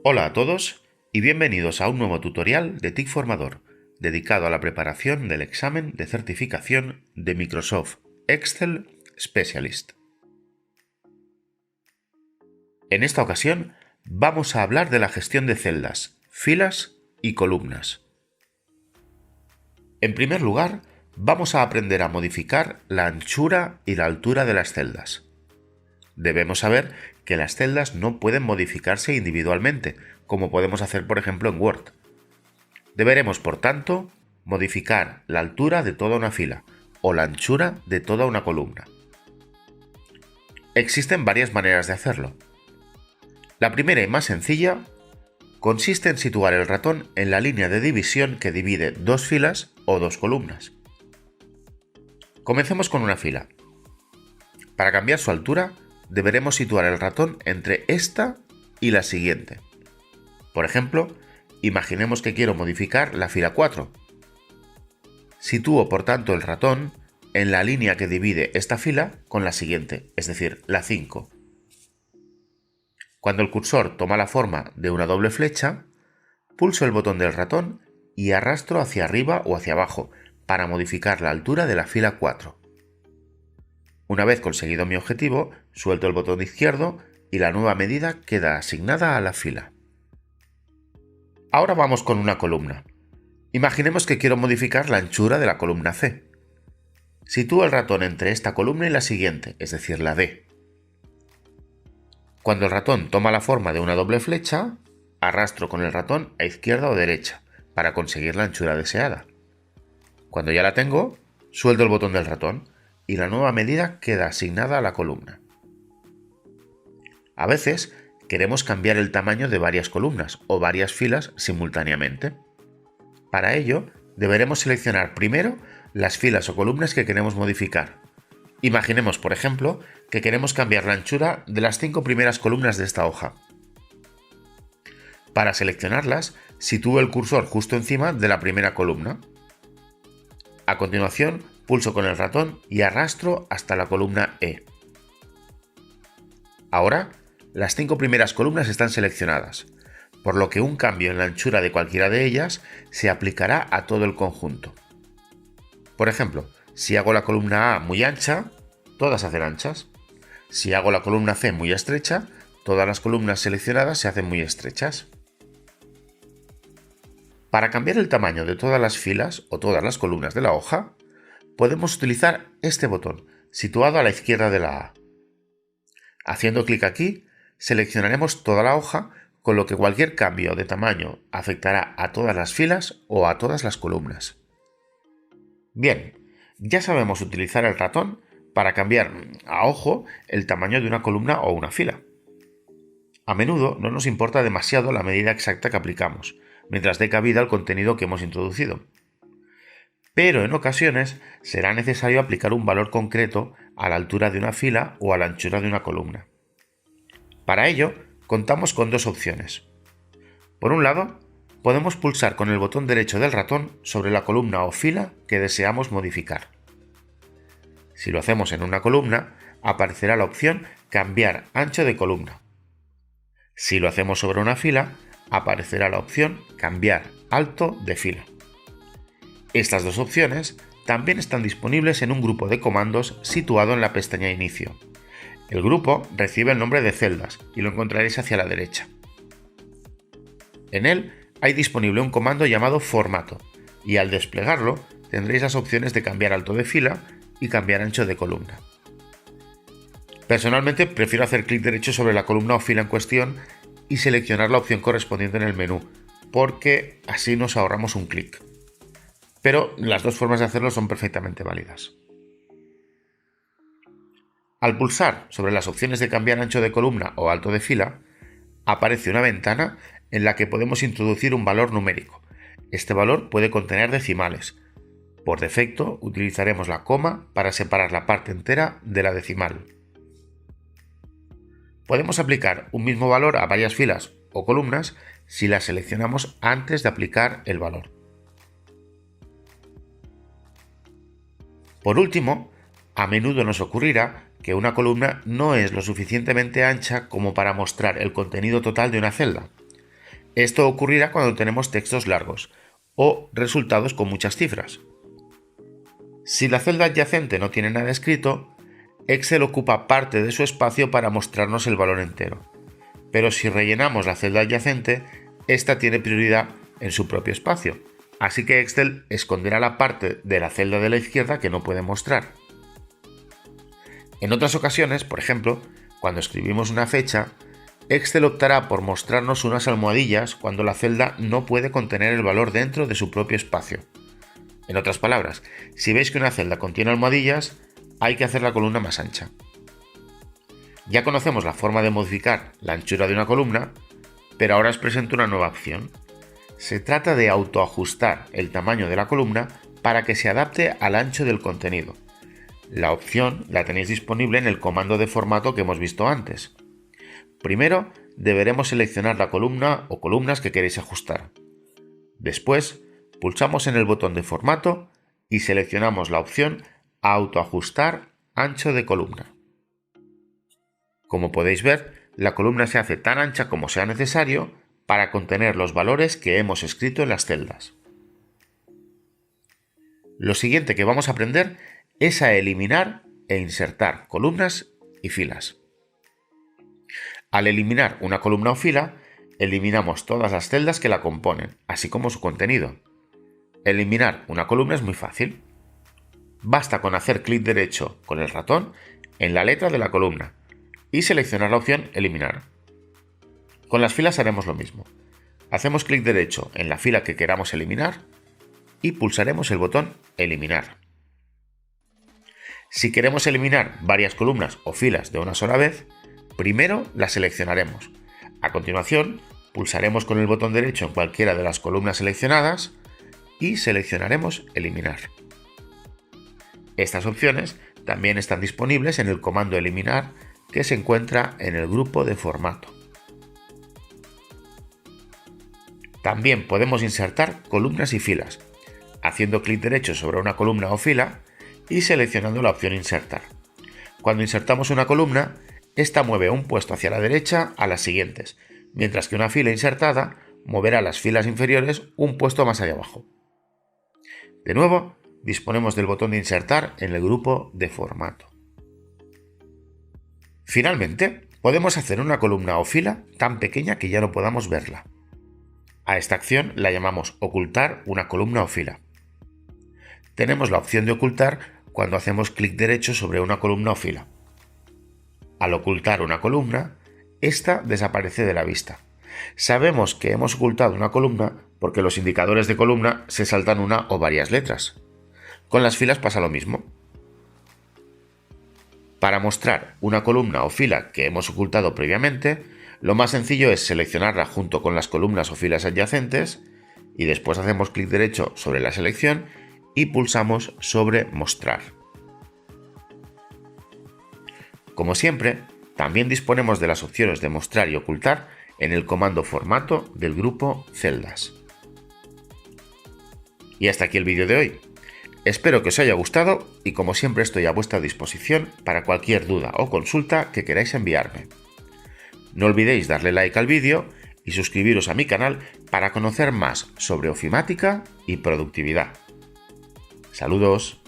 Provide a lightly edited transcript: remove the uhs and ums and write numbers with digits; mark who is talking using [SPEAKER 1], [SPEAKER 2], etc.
[SPEAKER 1] Hola a todos y bienvenidos a un nuevo tutorial de TIC Formador, dedicado a la preparación del examen de certificación de Microsoft Excel Specialist. En esta ocasión vamos a hablar de la gestión de celdas, filas y columnas. En primer lugar, vamos a aprender a modificar la anchura y la altura de las celdas. Debemos saber que las celdas no pueden modificarse individualmente, como podemos hacer por ejemplo en Word. Deberemos, por tanto, modificar la altura de toda una fila o la anchura de toda una columna. Existen varias maneras de hacerlo. La primera y más sencilla consiste en situar el ratón en la línea de división que divide dos filas o dos columnas. Comencemos con una fila. Para cambiar su altura, deberemos situar el ratón entre esta y la siguiente. Por ejemplo, imaginemos que quiero modificar la fila 4. Sitúo, por tanto, el ratón en la línea que divide esta fila con la siguiente, es decir, la 5. Cuando el cursor toma la forma de una doble flecha, pulso el botón del ratón y arrastro hacia arriba o hacia abajo para modificar la altura de la fila 4. Una vez conseguido mi objetivo, suelto el botón izquierdo y la nueva medida queda asignada a la fila. Ahora vamos con una columna. Imaginemos que quiero modificar la anchura de la columna C. Sitúo el ratón entre esta columna y la siguiente, es decir, la D. Cuando el ratón toma la forma de una doble flecha, arrastro con el ratón a izquierda o derecha para conseguir la anchura deseada. Cuando ya la tengo, suelto el botón del ratón y la nueva medida queda asignada a la columna. A veces queremos cambiar el tamaño de varias columnas o varias filas simultáneamente. Para ello, deberemos seleccionar primero las filas o columnas que queremos modificar. Imaginemos, por ejemplo, que queremos cambiar la anchura de las 5 primeras columnas de esta hoja. Para seleccionarlas, sitúo el cursor justo encima de la primera columna. A continuación, pulso con el ratón y arrastro hasta la columna E. Ahora, las 5 primeras columnas están seleccionadas, por lo que un cambio en la anchura de cualquiera de ellas se aplicará a todo el conjunto. Por ejemplo, si hago la columna A muy ancha, todas se hacen anchas. Si hago la columna C muy estrecha, todas las columnas seleccionadas se hacen muy estrechas. Para cambiar el tamaño de todas las filas o todas las columnas de la hoja, podemos utilizar este botón, situado a la izquierda de la A. Haciendo clic aquí, seleccionaremos toda la hoja, con lo que cualquier cambio de tamaño afectará a todas las filas o a todas las columnas. Bien, ya sabemos utilizar el ratón para cambiar a ojo el tamaño de una columna o una fila. A menudo no nos importa demasiado la medida exacta que aplicamos, mientras dé cabida al contenido que hemos introducido. Pero en ocasiones será necesario aplicar un valor concreto a la altura de una fila o a la anchura de una columna. Para ello, contamos con dos opciones. Por un lado, podemos pulsar con el botón derecho del ratón sobre la columna o fila que deseamos modificar. Si lo hacemos en una columna, aparecerá la opción Cambiar ancho de columna. Si lo hacemos sobre una fila, aparecerá la opción Cambiar alto de fila. Estas dos opciones también están disponibles en un grupo de comandos situado en la pestaña Inicio. El grupo recibe el nombre de celdas y lo encontraréis hacia la derecha. En él hay disponible un comando llamado Formato y al desplegarlo tendréis las opciones de cambiar alto de fila y cambiar ancho de columna. Personalmente prefiero hacer clic derecho sobre la columna o fila en cuestión y seleccionar la opción correspondiente en el menú, porque así nos ahorramos un clic. Pero las dos formas de hacerlo son perfectamente válidas. Al pulsar sobre las opciones de cambiar ancho de columna o alto de fila, aparece una ventana en la que podemos introducir un valor numérico. Este valor puede contener decimales. Por defecto, utilizaremos la coma para separar la parte entera de la decimal. Podemos aplicar un mismo valor a varias filas o columnas si las seleccionamos antes de aplicar el valor. Por último, a menudo nos ocurrirá que una columna no es lo suficientemente ancha como para mostrar el contenido total de una celda. Esto ocurrirá cuando tenemos textos largos o resultados con muchas cifras. Si la celda adyacente no tiene nada escrito, Excel ocupa parte de su espacio para mostrarnos el valor entero. Pero si rellenamos la celda adyacente, esta tiene prioridad en su propio espacio. Así que Excel esconderá la parte de la celda de la izquierda que no puede mostrar. En otras ocasiones, por ejemplo, cuando escribimos una fecha, Excel optará por mostrarnos unas almohadillas cuando la celda no puede contener el valor dentro de su propio espacio. En otras palabras, si veis que una celda contiene almohadillas, hay que hacer la columna más ancha. Ya conocemos la forma de modificar la anchura de una columna, pero ahora os presento una nueva opción. Se trata de autoajustar el tamaño de la columna para que se adapte al ancho del contenido. La opción la tenéis disponible en el comando de formato que hemos visto antes. Primero, deberemos seleccionar la columna o columnas que queréis ajustar. Después, pulsamos en el botón de formato y seleccionamos la opción Autoajustar ancho de columna. Como podéis ver, la columna se hace tan ancha como sea necesario para contener los valores que hemos escrito en las celdas. Lo siguiente que vamos a aprender es a eliminar e insertar columnas y filas. Al eliminar una columna o fila, eliminamos todas las celdas que la componen, así como su contenido. Eliminar una columna es muy fácil. Basta con hacer clic derecho con el ratón en la letra de la columna y seleccionar la opción Eliminar. Con las filas haremos lo mismo. Hacemos clic derecho en la fila que queramos eliminar y pulsaremos el botón Eliminar. Si queremos eliminar varias columnas o filas de una sola vez, primero las seleccionaremos. A continuación, pulsaremos con el botón derecho en cualquiera de las columnas seleccionadas y seleccionaremos Eliminar. Estas opciones también están disponibles en el comando Eliminar que se encuentra en el grupo de formato. También podemos insertar columnas y filas, haciendo clic derecho sobre una columna o fila y seleccionando la opción Insertar. Cuando insertamos una columna, esta mueve un puesto hacia la derecha a las siguientes, mientras que una fila insertada moverá las filas inferiores un puesto más hacia abajo. De nuevo, disponemos del botón de Insertar en el grupo de formato. Finalmente, podemos hacer una columna o fila tan pequeña que ya no podamos verla. A esta acción la llamamos Ocultar una columna o fila. Tenemos la opción de ocultar cuando hacemos clic derecho sobre una columna o fila. Al ocultar una columna, esta desaparece de la vista. Sabemos que hemos ocultado una columna porque los indicadores de columna se saltan una o varias letras. Con las filas pasa lo mismo. Para mostrar una columna o fila que hemos ocultado previamente, lo más sencillo es seleccionarla junto con las columnas o filas adyacentes y después hacemos clic derecho sobre la selección y pulsamos sobre Mostrar. Como siempre, también disponemos de las opciones de mostrar y ocultar en el comando Formato del grupo Celdas. Y hasta aquí el vídeo de hoy. Espero que os haya gustado y como siempre estoy a vuestra disposición para cualquier duda o consulta que queráis enviarme. No olvidéis darle like al vídeo y suscribiros a mi canal para conocer más sobre ofimática y productividad. Saludos.